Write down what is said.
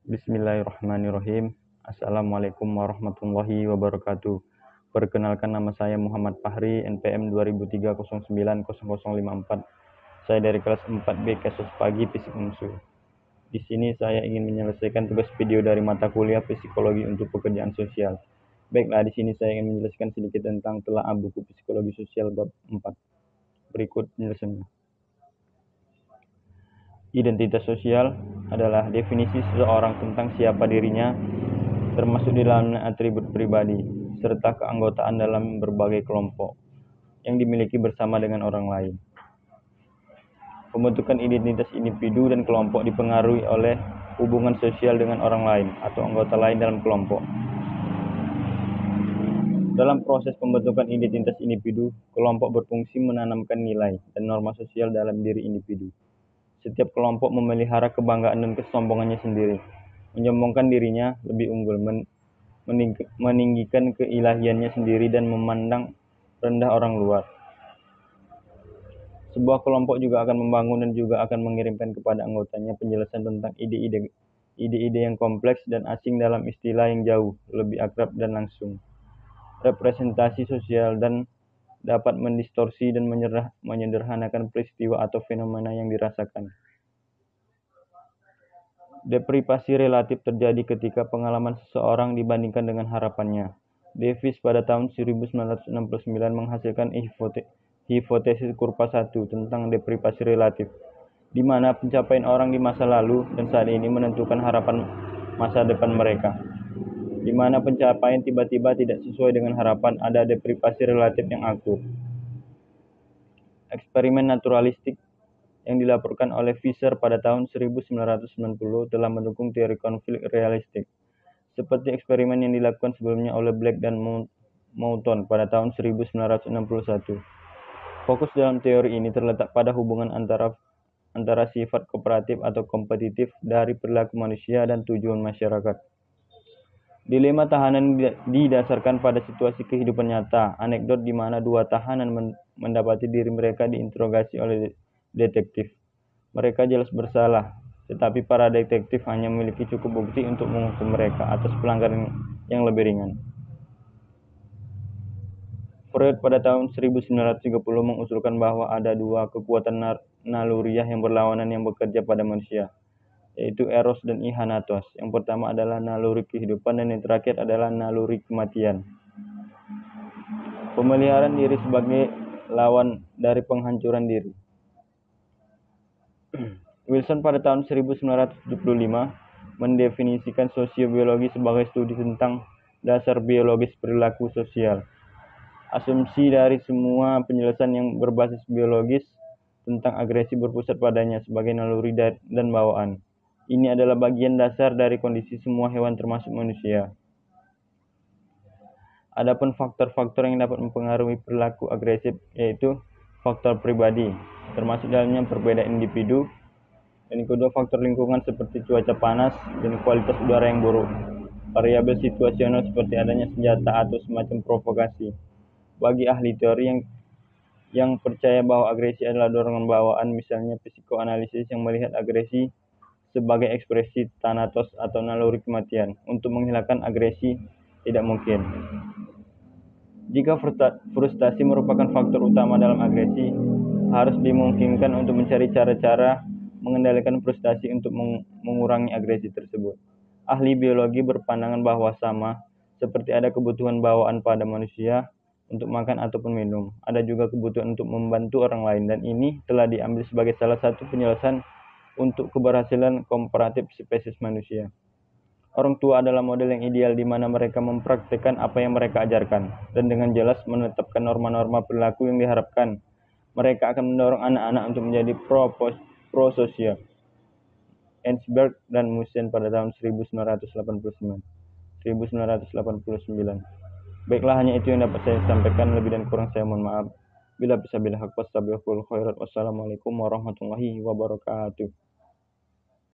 Bismillahirrahmanirrahim. Assalamualaikum warahmatullahi wabarakatuh. Perkenalkan, nama saya Muhammad Fahri, NPM 2003090054. Saya dari kelas 4B Kasus Pagi Fisik Unsu. Di sini saya ingin menyelesaikan tugas video dari mata kuliah Psikologi untuk Pekerjaan Sosial. Baiklah, di sini saya ingin menjelaskan sedikit tentang telaah buku Psikologi Sosial bab 4. Berikut penjelasannya. Identitas sosial adalah definisi seseorang tentang siapa dirinya, termasuk di dalamnya atribut pribadi, serta keanggotaan dalam berbagai kelompok yang dimiliki bersama dengan orang lain. Pembentukan identitas individu dan kelompok dipengaruhi oleh hubungan sosial dengan orang lain atau anggota lain dalam kelompok. Dalam proses pembentukan identitas individu, kelompok berfungsi menanamkan nilai dan norma sosial dalam diri individu. Setiap kelompok memelihara kebanggaan dan kesombongannya sendiri, menyombongkan dirinya lebih unggul, meninggikan keilahiannya sendiri, dan memandang rendah orang luar. Sebuah kelompok juga akan membangun dan juga akan mengirimkan kepada anggotanya penjelasan tentang ide-ide yang kompleks dan asing dalam istilah yang jauh lebih akrab dan langsung. Representasi sosial dan dapat mendistorsi dan menyederhanakan peristiwa atau fenomena yang dirasakan. Deprivasi relatif terjadi ketika pengalaman seseorang dibandingkan dengan harapannya. Davis pada tahun 1969 menghasilkan hipotesis kurva 1 tentang deprivasi relatif, di mana pencapaian orang di masa lalu dan saat ini menentukan harapan masa depan mereka. Di mana pencapaian tiba-tiba tidak sesuai dengan harapan, ada deprivasi relatif yang akur. Eksperimen naturalistik yang dilaporkan oleh Fisher pada tahun 1990 telah mendukung teori konflik realistik, seperti eksperimen yang dilakukan sebelumnya oleh Black dan Moulton pada tahun 1961. Fokus dalam teori ini terletak pada hubungan antara sifat kooperatif atau kompetitif dari perilaku manusia dan tujuan masyarakat. Dilema tahanan didasarkan pada situasi kehidupan nyata, anekdot di mana dua tahanan mendapati diri mereka diinterogasi oleh detektif. Mereka jelas bersalah, tetapi para detektif hanya memiliki cukup bukti untuk menghukum mereka atas pelanggaran yang lebih ringan. Freud pada tahun 1930 mengusulkan bahwa ada dua kekuatan naluriah yang berlawanan yang bekerja pada manusia, yaitu eros dan ihanatos. Yang pertama adalah naluri kehidupan dan yang terakhir adalah naluri kematian. Pemeliharaan diri sebagai lawan dari penghancuran diri. Wilson pada tahun 1975 mendefinisikan sosiobiologi sebagai studi tentang dasar biologis perilaku sosial. Asumsi dari semua penjelasan yang berbasis biologis tentang agresi berpusat padanya sebagai naluri dan bawaan. Ini adalah bagian dasar dari kondisi semua hewan termasuk manusia. Adapun faktor-faktor yang dapat mempengaruhi perilaku agresif yaitu faktor pribadi, termasuk dalamnya perbedaan individu, dan kedua faktor lingkungan seperti cuaca panas dan kualitas udara yang buruk. Variabel situasional seperti adanya senjata atau semacam provokasi. Bagi ahli teori yang percaya bahwa agresi adalah dorongan bawaan, misalnya psikoanalisis yang melihat agresi sebagai ekspresi thanatos atau naluri kematian, untuk menghilangkan agresi tidak mungkin. Jika frustasi merupakan faktor utama dalam agresi, harus dimungkinkan untuk mencari cara-cara mengendalikan frustasi untuk mengurangi agresi tersebut. Ahli biologi berpandangan bahwa sama seperti ada kebutuhan bawaan pada manusia untuk makan ataupun minum, ada juga kebutuhan untuk membantu orang lain, dan ini telah diambil sebagai salah satu penjelasan untuk keberhasilan komparatif spesies manusia. Orang tua adalah model yang ideal di mana mereka mempraktikkan apa yang mereka ajarkan dan dengan jelas menetapkan norma-norma perilaku yang diharapkan. Mereka akan mendorong anak-anak untuk menjadi pro-sosial. Ensberg dan Musen pada tahun 1989. Baiklah, hanya itu yang dapat saya sampaikan. Lebih dan kurang saya mohon maaf. Bila bisa haq wastabiqul khairat. Wassalamualaikum warahmatullahi wabarakatuh.